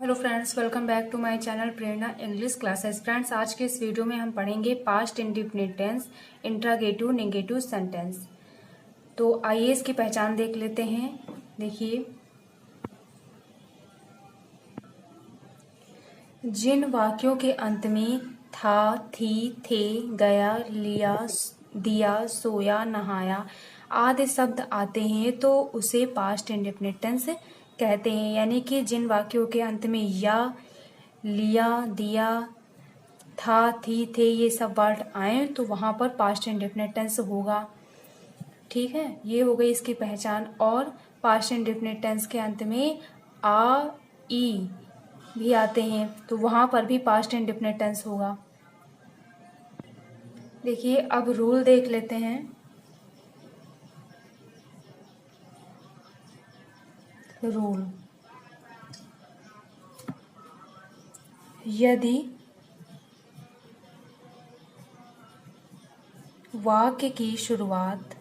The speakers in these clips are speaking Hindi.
Hello friends, welcome back to my channel Prerna English classes. Friends, आज के इस वीडियो में हम पढ़ेंगे past indefinite tense, interrogative, negative sentence. तो आइए इसकी पहचान देख लेते हैं। देखिए, जिन वाक्यों के अंत में था, थी, थे, गया, लिया, दिया, सोया, नहाया आदि शब्द आते हैं तो उसे पास्ट इंडेफिनिट टेंस कहते हैं। यानी कि जिन वाक्यों के अंत में या, लिया, दिया, था, थी, थे ये सब वर्ड आए तो वहां पर पास्ट इंडेफिनिट टेंस होगा। ठीक है, ये हो गई इसकी पहचान। और पास्ट इंडेफिनिट टेंस के अंत में आ, ई भी आते हैं तो वहां पर भी पास्ट इंडेफिनिट टेंस होगा। देखिए, अब रूल देख लेते हैं। रूल, यदि वाक्य की शुरुआत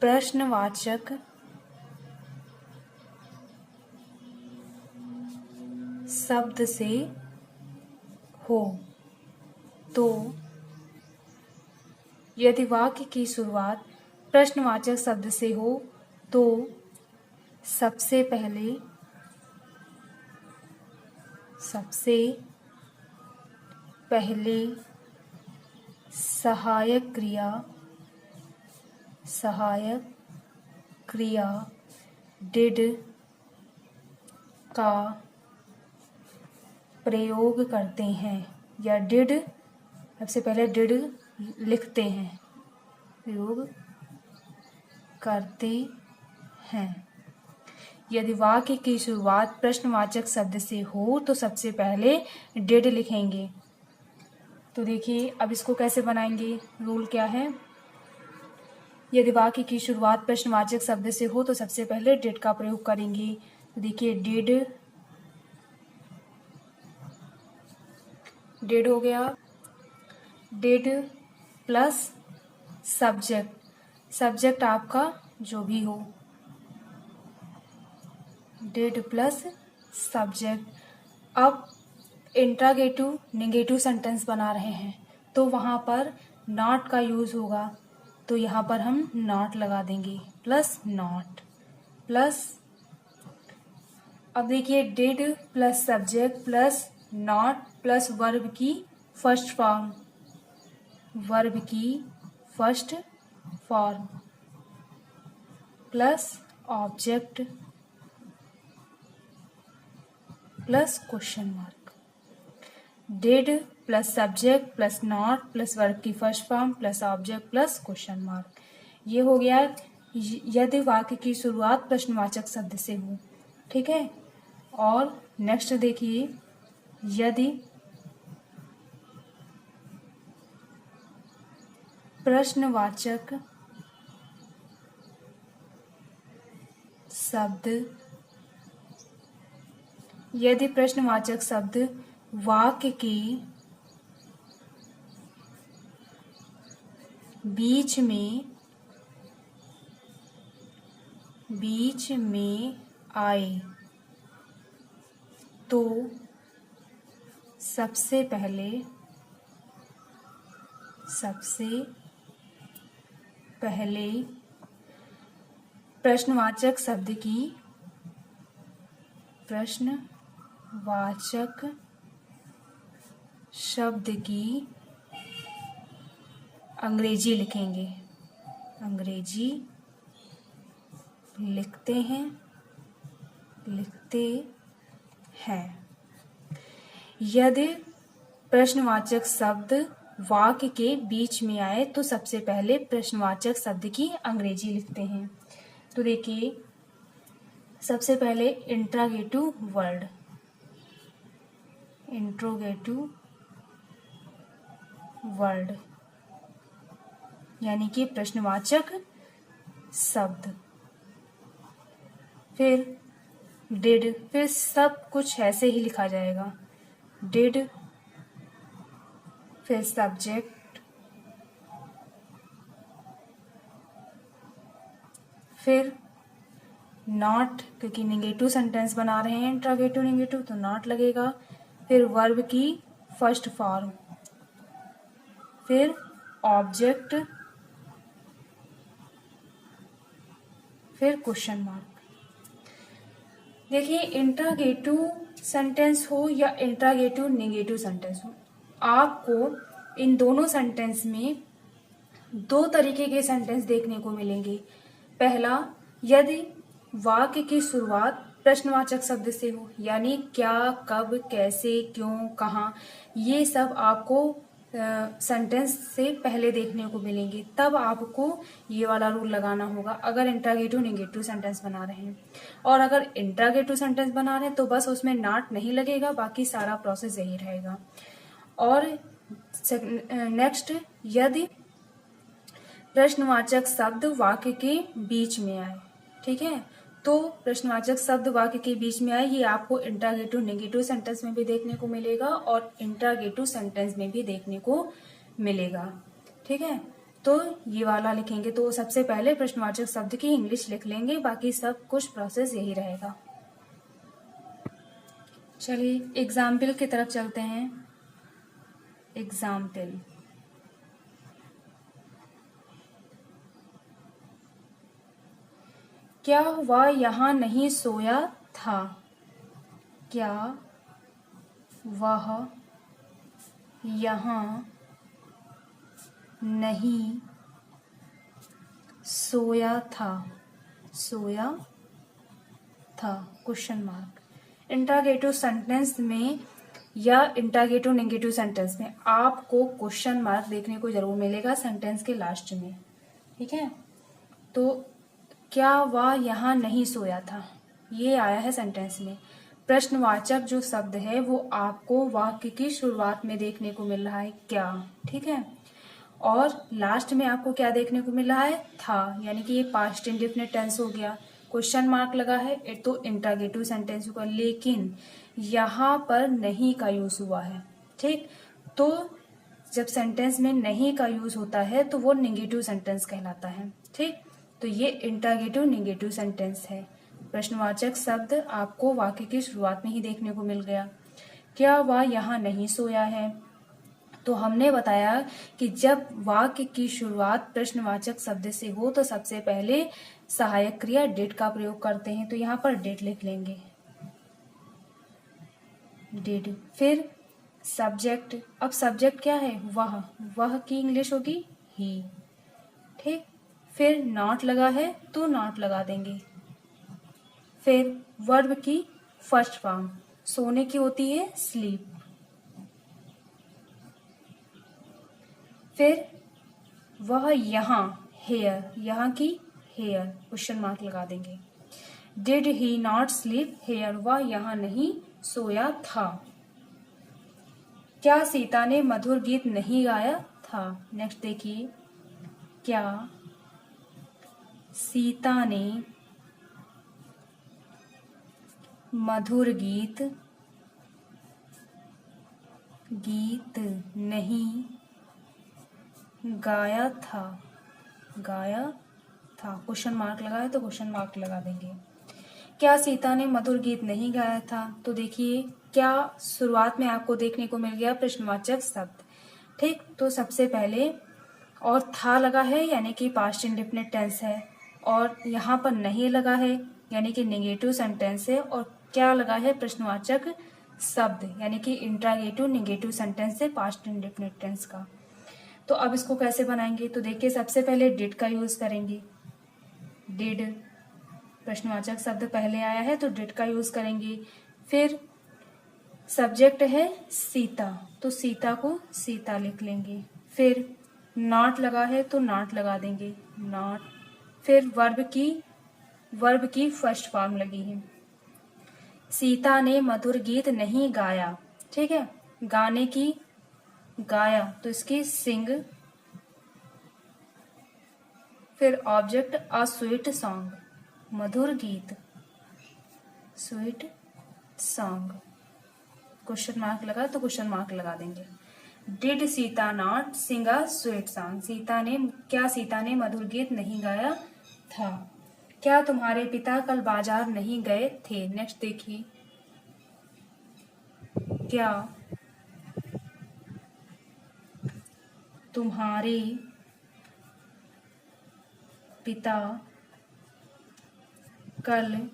प्रश्नवाचक शब्द से हो तो, यदि वाक्य की शुरुआत प्रश्नवाचक शब्द से हो तो सबसे पहले सहायक क्रिया डिड का प्रयोग करते हैं, या डिड सबसे पहले डिड लिखते हैं, प्रयोग करते हैं। यदि वाक्य की शुरुआत प्रश्नवाचक शब्द से हो तो सबसे पहले डिड लिखेंगे। तो देखिए, अब इसको कैसे बनाएंगे। रूल क्या है, यदि वाक्य की शुरुआत प्रश्नवाचक शब्द से हो तो सबसे पहले डिड का प्रयोग करेंगे। तो देखिए, डिड हो गया। डिड प्लस सब्जेक्ट आपका जो भी हो, डिड प्लस सब्जेक्ट। अब इंट्रागेटिव नेगेटिव सेंटेंस बना रहे हैं तो वहां पर नॉट का यूज होगा, तो यहाँ पर हम नॉट लगा देंगे, प्लस नॉट प्लस। अब देखिए, did plus subject plus not plus verb की first form plus object plus question mark. Did plus subject plus not plus verb की first form plus object plus question mark. ये हो गया यदि वाक्य की शुरुआत प्रश्नवाचक शब्द से हो। ठीक है, और नेक्स्ट देखिए, यदि प्रश्नवाचक शब्द वाक्य के बीच में आए तो सबसे पहले प्रश्नवाचक शब्द की अंग्रेजी लिखेंगे, अंग्रेजी लिखते हैं। यदि प्रश्नवाचक शब्द वाक्य के बीच में आए तो सबसे पहले प्रश्नवाचक शब्द की अंग्रेजी लिखते हैं। तो देखिए, सबसे पहले इंट्रोगेटिव वर्ड यानी कि प्रश्नवाचक शब्द, फिर डिड, फिर सब कुछ ऐसे ही लिखा जाएगा। डिड, फिर सब्जेक्ट, फिर नॉट, क्योंकि निगेटिव सेंटेंस बना रहे हैं इंट्रागेटिव निगेटिव, तो नॉट लगेगा। फिर वर्ब की फर्स्ट फॉर्म, फिर ऑब्जेक्ट, फिर क्वेश्चन मार्क। देखिए, इंट्रागेटिव सेंटेंस हो या इंट्रागेटिव निगेटिव सेंटेंस हो, आपको इन दोनों सेंटेंस में दो तरीके के सेंटेंस देखने को मिलेंगे। पहला, यदि वाक्य की शुरुआत प्रश्नवाचक शब्द से हो, यानी क्या, कब, कैसे, क्यों, कहाँ, ये सब आपको सेंटेंस से पहले देखने को मिलेंगे, तब आपको ये वाला रूल लगाना होगा अगर इंट्रागेटिव निगेटिव सेंटेंस बना रहे हैं। और अगर इंट्रागेटिव सेंटेंस बना रहे हैं तो बस उसमें नॉट नहीं लगेगा, बाकी सारा प्रोसेस यही रहेगा। और नेक्स्ट, यदि प्रश्नवाचक शब्द वाक्य के बीच में आए, ठीक है, तो प्रश्नवाचक शब्द वाक्य के बीच में आए, ये आपको इंट्रागेटिव नेगेटिव सेंटेंस में भी देखने को मिलेगा और इंट्रागेटिव सेंटेंस में भी देखने को मिलेगा। ठीक है, तो ये वाला लिखेंगे तो सबसे पहले प्रश्नवाचक शब्द की इंग्लिश लिख लेंगे, बाकी सब कुछ प्रोसेस यही रहेगा। चलिए एग्जाम्पल की तरफ चलते हैं। एग्जाम्पल, क्या वह यहाँ नहीं सोया था? क्या वह यहाँ नहीं सोया था? सोया था, क्वेश्चन मार्क। इंट्रागेटिव सेंटेंस में या इंट्रागेटिव नेगेटिव सेंटेंस में आपको क्वेश्चन मार्क देखने को जरूर मिलेगा सेंटेंस के लास्ट में। ठीक है, तो क्या वह यहाँ नहीं सोया था, ये आया है सेंटेंस में। प्रश्नवाचक जो शब्द है वो आपको वाक्य की शुरुआत में देखने को मिल रहा है, क्या। ठीक है, और लास्ट में आपको क्या देखने को मिल रहा है, था, यानी कि ये पास्ट इंडेफिनिट टेंस हो गया। क्वेश्चन मार्क लगा है तो इंट्रागेटिव सेंटेंस होगा, लेकिन यहाँ पर नहीं का यूज हुआ है। ठीक, तो जब सेंटेंस में नहीं का यूज होता है तो वो नेगेटिव सेंटेंस कहलाता है। ठीक, तो ये इंट्रागेटिव नेगेटिव सेंटेंस है। प्रश्नवाचक शब्द आपको वाक्य की शुरुआत में ही देखने को मिल गया। क्या वह यहाँ नहीं सोया है, तो हमने बताया कि जब वाक्य की शुरुआत प्रश्नवाचक शब्द से हो तो सबसे पहले सहायक क्रिया डिड का प्रयोग करते हैं, तो यहाँ पर डिड लिख लेंगे, डिड। फिर सब्जेक्ट, अब सब्जेक्ट क्या है, वह की इंग्लिश होगी ही। ठीक, फिर नॉट लगा है तो नॉट लगा देंगे। फिर वर्ब की फर्स्ट फॉर्म, सोने की होती है स्लीप। फिर वह यहाँ, हेयर, यहाँ की हेयर, क्वेश्चन मार्क लगा देंगे। Did he not sleep here, वह यहाँ नहीं सोया था। क्या सीता ने मधुर गीत नहीं गाया था? नेक्स्ट देखिए, क्या सीता ने मधुर गीत नहीं गाया था? क्वेश्चन मार्क लगाया तो क्वेश्चन मार्क लगा देंगे। क्या सीता ने मधुर गीत नहीं गाया था, तो देखिए क्या शुरुआत में आपको देखने को मिल गया प्रश्नवाचक शब्द। ठीक, तो सबसे पहले और था लगा है यानी कि पास्ट इंडेफिनिट टेंस है, और यहाँ पर नहीं लगा है यानी कि नेगेटिव सेंटेंस है, और क्या लगा है प्रश्नवाचक शब्द यानी कि इंट्रागेटिव नेगेटिव सेंटेंस है पास्ट इंडेफिनिट टेंस का। तो अब इसको कैसे बनाएंगे, तो देखिए सबसे पहले डिड का यूज करेंगे। डिड, प्रश्नवाचक शब्द पहले आया है तो डिड का यूज करेंगे। फिर सब्जेक्ट है सीता, तो सीता को सीता लिख लेंगे। फिर नॉट लगा है तो नॉट लगा देंगे, नॉट। फिर वर्ब की फर्स्ट फॉर्म लगी है, सीता ने मधुर गीत नहीं गाया। ठीक है, गाने की गाया तो इसकी सिंग। फिर ऑब्जेक्ट अ स्वीट सॉन्ग, मधुर गीत स्वीट सॉन्ग, क्वेश्चन मार्क लगा तो क्वेश्चन मार्क लगा देंगे। Did Sita not sing a sweet song, Sita ने मधुर गीत नहीं गाया था। क्या तुम्हारे पिता कल बाजार नहीं गए थे। नेक्स्ट देखिए, क्या तुम्हारे पिता कल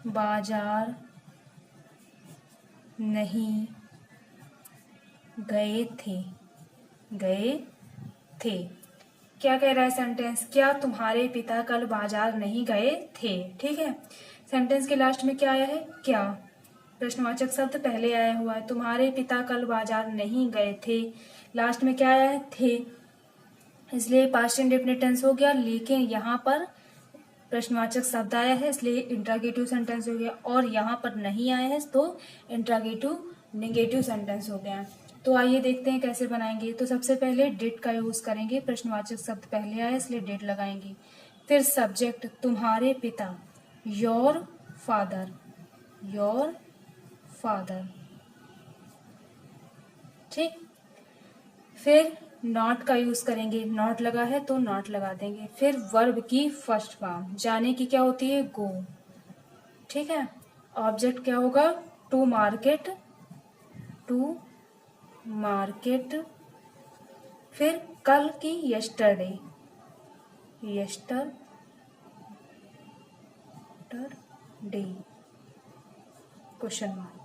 बाजार नहीं गए थे। क्या कह रहा है सेंटेंस, क्या तुम्हारे पिता कल बाजार नहीं गए थे। ठीक है, सेंटेंस के लास्ट में क्या आया है, क्या, प्रश्नवाचक शब्द पहले आया हुआ है, तुम्हारे पिता कल बाजार नहीं गए थे, लास्ट में क्या आया है, थे, इसलिए पास्ट इंडेफिनिट टेंस हो गया। लेकिन यहाँ पर प्रश्नवाचक शब्द आया है इसलिए इंट्रागेटिव सेंटेंस हो गया, और यहाँ पर नहीं आया है तो इंट्रागेटिव नेगेटिव सेंटेंस हो गया। तो आइए देखते हैं कैसे बनाएंगे। तो सबसे पहले डिड का यूज करेंगे, प्रश्नवाचक शब्द पहले आया इसलिए डिड लगाएंगे। फिर सब्जेक्ट तुम्हारे पिता, योर फादर, ठीक। फिर नॉट का यूज करेंगे, नॉट लगा है तो नॉट लगा देंगे। फिर वर्ब की फर्स्ट फॉर्म, जाने की क्या होती है, गो, ठीक है। ऑब्जेक्ट क्या होगा, टू मार्केट। फिर कल की यस्टरडे, क्वेश्चन मार्क,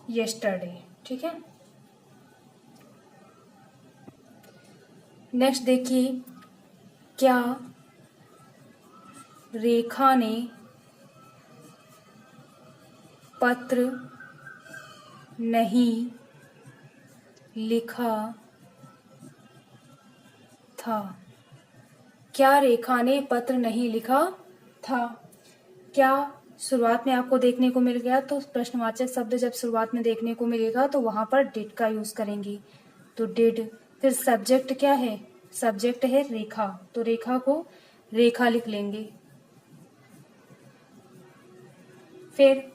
यस्टरडे, ठीक है। नेक्स्ट देखिए, क्या रेखा ने पत्र नहीं लिखा था। क्या रेखा ने पत्र नहीं लिखा था। क्या शुरुआत में आपको देखने को मिल गया, तो प्रश्नवाचक शब्द जब शुरुआत में देखने को मिलेगा तो वहां पर डिड का यूज करेंगे, तो डिड। फिर सब्जेक्ट क्या है, सब्जेक्ट है रेखा, तो रेखा को रेखा लिख लेंगे। फिर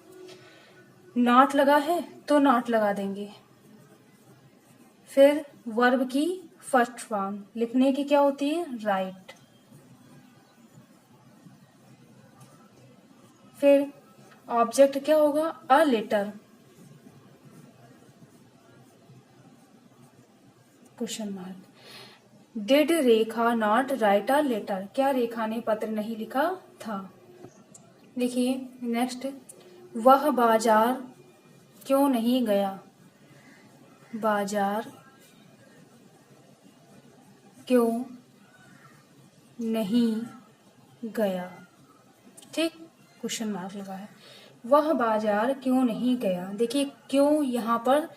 नॉट लगा है तो नॉट लगा देंगे। फिर वर्ब की फर्स्ट फॉर्म, लिखने की क्या होती है, राइट। फिर ऑब्जेक्ट क्या होगा, a letter, question mark. Did Rekha not write a letter, क्या रेखा ने पत्र नहीं लिखा था। देखिए नेक्स्ट, वह बाजार क्यों नहीं गया, बाजार क्यों नहीं गया, ठीक, क्वेश्चन मार्क लगा है। वह बाजार क्यों नहीं गया, देखिए क्यों यहाँ पर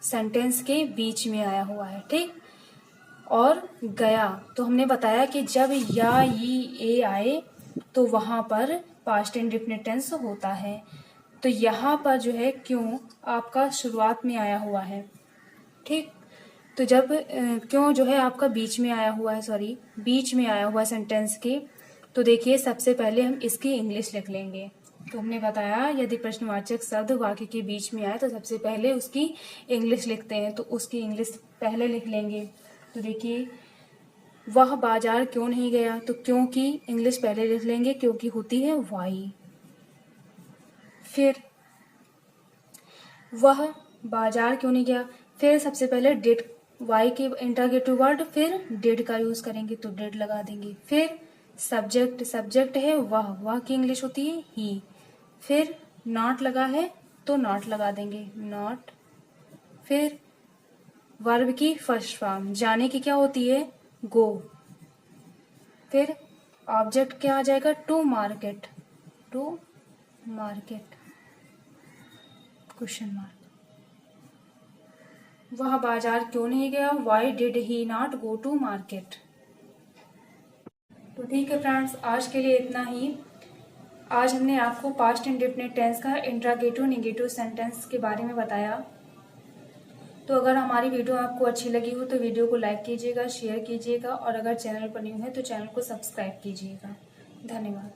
सेंटेंस के बीच में आया हुआ है, ठीक। और गया तो हमने बताया कि जब या ये आए तो वहां पर पास्ट इंडेफिनिट टेंस होता है। तो यहाँ पर जो है क्यों आपका शुरुआत में आया हुआ है, ठीक। तो जब क्यों जो है आपका बीच में आया हुआ है, बीच में आया हुआ सेंटेंस के, तो देखिए सबसे पहले हम इसकी इंग्लिश लिख लेंगे। तो हमने बताया यदि प्रश्नवाचक शब्द वाक्य के बीच में आए तो सबसे पहले उसकी इंग्लिश लिखते हैं, तो उसकी इंग्लिश पहले लिख लेंगे। तो देखिए वह बाजार क्यों नहीं गया, तो क्यों की इंग्लिश पहले लिख लेंगे, क्योंकि होती है वाई। फिर वह बाजार क्यों नहीं गया, फिर सबसे पहले डिड, वाई के इंटरगेटिव वर्ड, फिर डिड का यूज करेंगे तो डिड लगा देंगे। फिर सब्जेक्ट है वह की इंग्लिश होती है ही। फिर नॉट लगा है तो नॉट लगा देंगे, नॉट। फिर वर्ब की फर्स्ट फॉर्म, जाने की क्या होती है, गो। फिर ऑब्जेक्ट क्या आ जाएगा, टू मार्केट, क्वेश्चन मार्क। वह बाजार क्यों नहीं गया, why did he not go to market. तो ठीक है फ्रेंड्स, आज के लिए इतना ही। आज हमने आपको पास्ट इंडेफिनिट टेंस का इंट्रागेटिव नेगेटिव सेंटेंस के बारे में बताया। तो अगर हमारी वीडियो आपको अच्छी लगी हो तो वीडियो को लाइक कीजिएगा, शेयर कीजिएगा, और अगर चैनल पर न्यू है तो चैनल को सब्सक्राइब कीजिएगा। धन्यवाद।